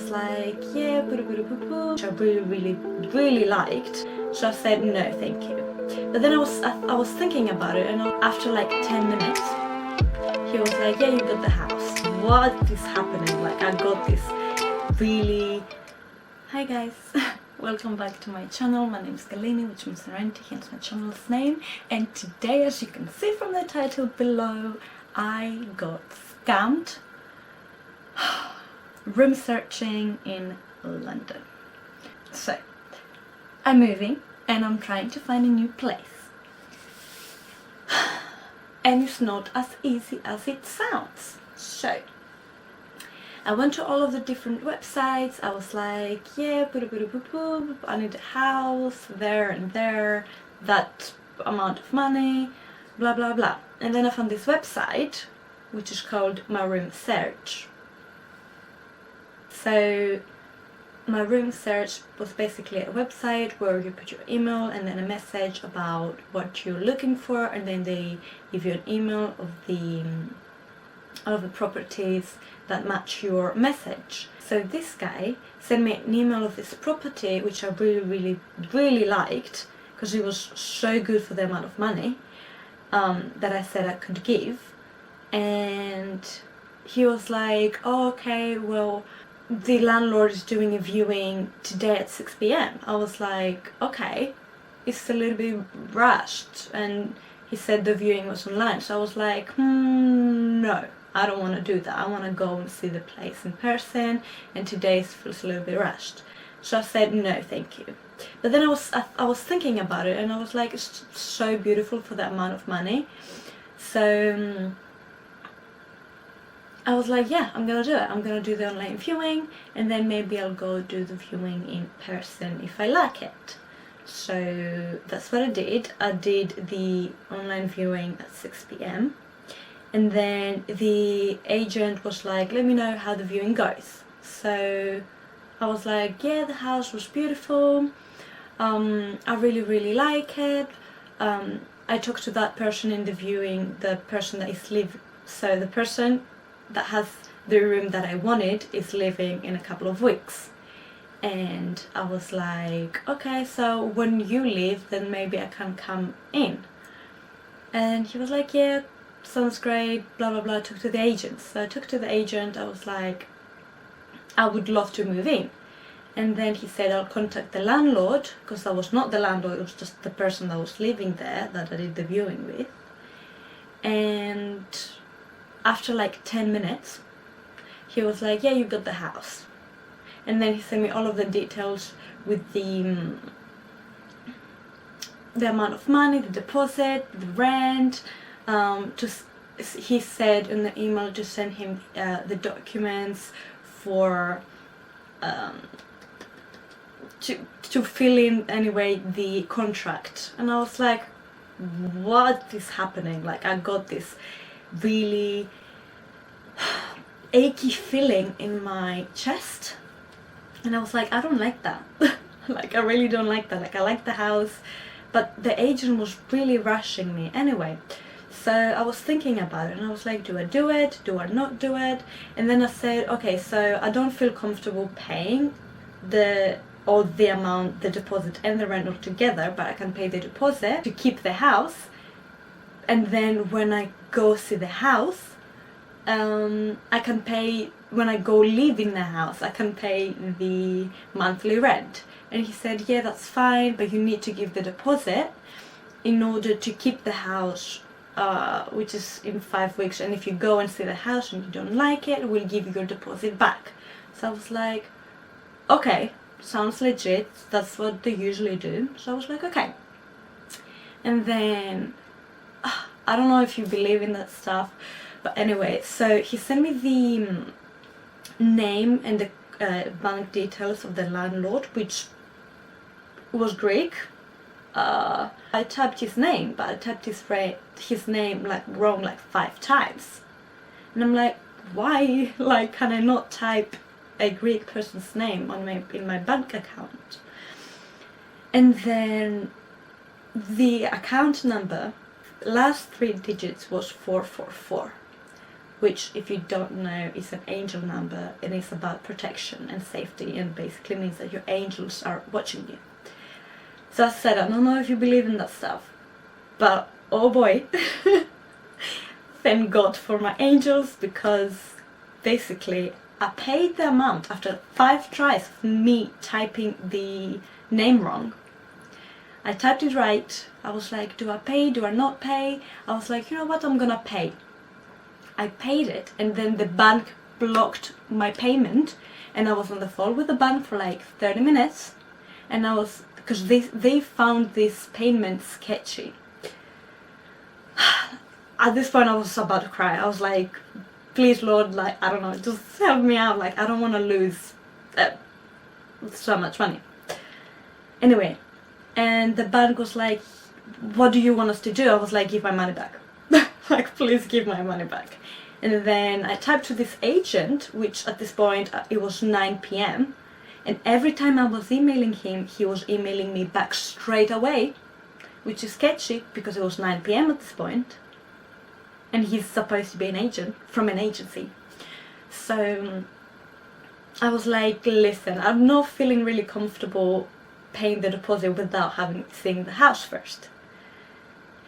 was like, yeah, which I really liked. So I said no, thank you. But then I was thinking about it, and after like 10 minutes, he was like, yeah, you got the house. What is happening? Like, I got this really... Hi guys, welcome back to my channel. My name is Galini, which means Serenity, hence my channel's name. And today, as you can see from the title below, I got scammed room searching in London. So, I'm moving and I'm trying to find a new place. And it's not as easy as it sounds. So, I went to all of the different websites. I was like, yeah, I need a house there and there, that amount of money, blah blah blah. And then I found this website, which is called My Room Search. So My Room Search was basically a website where you put your email and then a message about what you're looking for, and then they give you an email of the properties that match your message. So this guy sent me an email of this property, which I really liked, because it was so good for the amount of money that I said I could give. And he was like, oh, okay, well, the landlord is doing a viewing today at 6 p.m. I was like, okay, it's a little bit rushed. And he said the viewing was online, so I was like, no, I don't want to do that. I want to go and see the place in person, and today feels a little bit rushed. So I said no, thank you. But then I was thinking about it, and I was like, it's so beautiful for that amount of money. So I was like, yeah, I'm gonna do it. I'm gonna do the online viewing, and then maybe I'll go do the viewing in person if I like it. So that's what I did. I did the online viewing at 6 p.m. and then the agent was like, let me know how the viewing goes. So I was like, yeah, the house was beautiful. I really like it. I talked to that person in the viewing, the person that is living, so the person that has the room that I wanted is leaving in a couple of weeks. And I was like, okay, so when you leave, then maybe I can come in. And he was like, yeah, sounds great, blah blah blah. I took to the agent. So I took to the agent. I was like, I would love to move in. And then he said, I'll contact the landlord, because I was not the landlord, it was just the person that was living there that I did the viewing with. And after like 10 minutes, he was like, yeah, you got the house. And then he sent me all of the details with the amount of money, the deposit, the rent. He said in the email to send him the documents for to fill in anyway the contract. And I was like, what is happening? Like, I got this really achy feeling in my chest, and I was like, I don't like that. Like, I really don't like that. Like, I like the house, but the agent was really rushing me anyway. So I was thinking about it, and I was like, do I do it? Do I not do it? And then I said, okay, so I don't feel comfortable paying the amount, the deposit and the rent all together, but I can pay the deposit to keep the house, and then when I go see the house, I can pay, when I go live in the house, I can pay the monthly rent. And he said, yeah, that's fine, but you need to give the deposit in order to keep the house, which is in 5 weeks, and if you go and see the house and you don't like it, we'll give you your deposit back. So I was like, okay, sounds legit, that's what they usually do. So I was like, okay. And then I don't know if you believe in that stuff, but anyway, so he sent me the name and the bank details of the landlord, which was Greek. I typed his name, but I typed his name like wrong like 5 times. And I'm like, why? Like, can I not type a Greek person's name on in my bank account? And then the account number, last 3 digits was 444. which, if you don't know, is an angel number, and it's about protection and safety, and basically means that your angels are watching you. So I said, I don't know if you believe in that stuff, but oh boy, thank God for my angels, because basically I paid the amount after 5 tries of me typing the name wrong. I typed it right. I was like, do I pay? Do I not pay? I was like, you know what, I'm gonna pay. I paid it, and then the bank blocked my payment, and I was on the phone with the bank for like 30 minutes, and I was, because they found this payment sketchy. At this point I was about to cry. I was like, please Lord, like, I don't know, just help me out, like I don't want to lose so much money. Anyway, and the bank was like, what do you want us to do? I was like, give my money back. Like, please give my money back. And then I typed to this agent, which at this point it was 9 p.m. and every time I was emailing him, he was emailing me back straight away, which is sketchy because it was 9 p.m. at this point, and he's supposed to be an agent from an agency. So I was like, listen, I'm not feeling really comfortable paying the deposit without having seen the house first.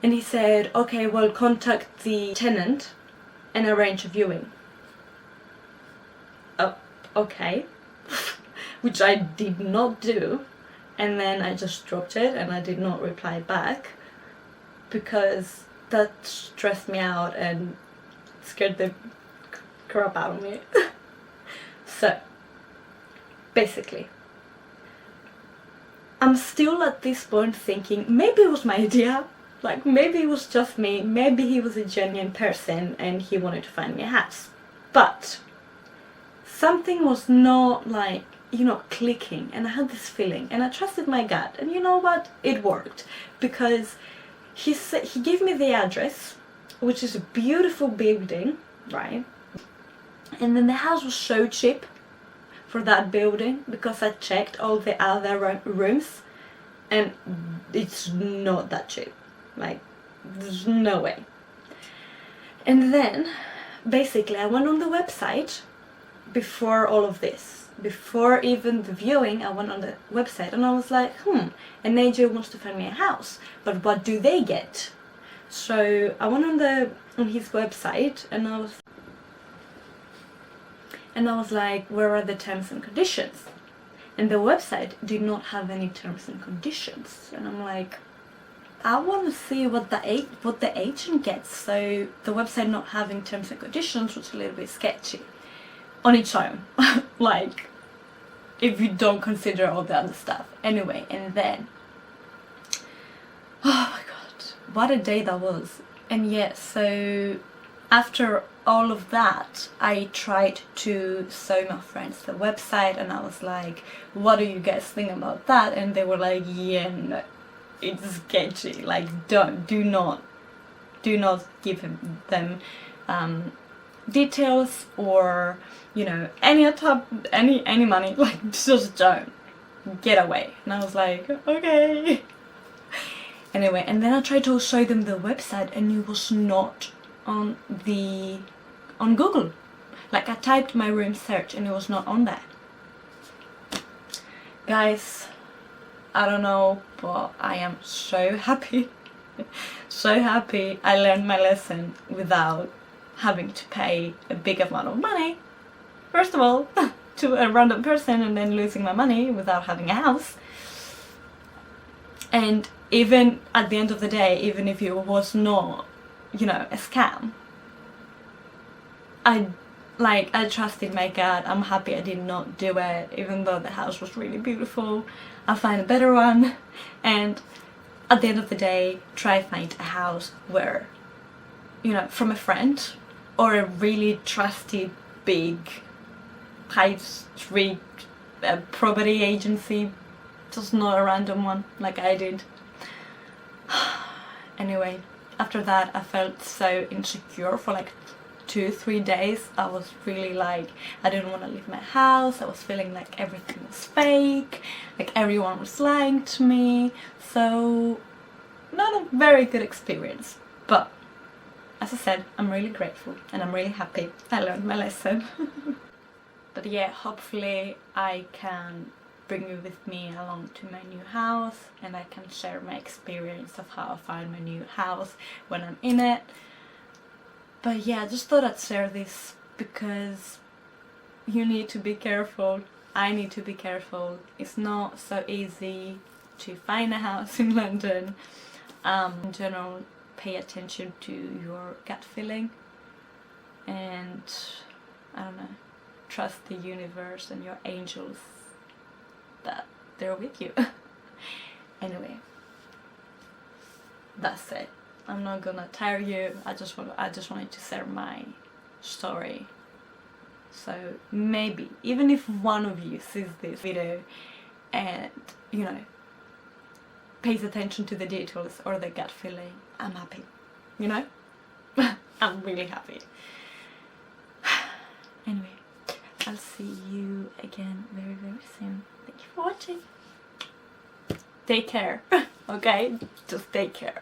And he said, okay, well, contact the tenant and arrange a viewing. Oh, okay. Which I did not do. And then I just dropped it and I did not reply back, because that stressed me out and scared the crap out of me. So, basically, I'm still at this point thinking, maybe it was my idea. Like, maybe it was just me, maybe he was a genuine person and he wanted to find me a house. But something was not, like, you know, clicking, and I had this feeling, and I trusted my gut, and you know what? It worked, because he gave me the address, which is a beautiful building, right? And then the house was so cheap for that building, because I checked all the other rooms, and it's not that cheap. Like, there's no way. And then, basically, I went on the website before all of this. Before even the viewing, I went on the website and I was like, an agent wants to find me a house, but what do they get? So I went on his website and I was like, where are the terms and conditions? And the website did not have any terms and conditions. And I'm like, I want to see what the agent gets. So the website not having terms and conditions was a little bit sketchy on its own. Like, if you don't consider all the other stuff. Anyway, and then, oh my god, what a day that was. And yeah, so after all of that, I tried to show my friends the website, and I was like, what do you guys think about that? And they were like, yeah, no, it's sketchy, like, do not give them details or, you know, any money, like, just don't, get away. And I was like, okay. Anyway, and then I tried to show them the website and it was not on Google. Like, I typed my room search and it was not on there. Guys, I don't know, but I am so happy. So happy I learned my lesson without having to pay a big amount of money, first of all, to a random person, and then losing my money without having a house. And even at the end of the day, even if it was not, you know, a scam, I trusted my gut. I'm happy I did not do it, even though the house was really beautiful. I'll find a better one, and at the end of the day, try find a house where, you know, from a friend or a really trusted big high street property agency, just not a random one like I did. Anyway, after that I felt so insecure for like 2-3 days. I was really like, I didn't want to leave my house. I was feeling like everything was fake, like everyone was lying to me. So not a very good experience, but as I said, I'm really grateful and I'm really happy I learned my lesson. But yeah, hopefully I can bring you with me along to my new house, and I can share my experience of how I find my new house when I'm in it. But yeah, I just thought I'd share this because you need to be careful. I need to be careful. It's not so easy to find a house in London. In general, pay attention to your gut feeling, and I don't know, trust the universe and your angels that they're with you. Anyway, that's it. I'm not gonna tire you. I just wanted to share my story. So maybe even if one of you sees this video and, you know, pays attention to the details or the gut feeling, I'm happy, you know. I'm really happy. Anyway, I'll see you again very, very soon. Thank you for watching. Take care. Okay, just take care.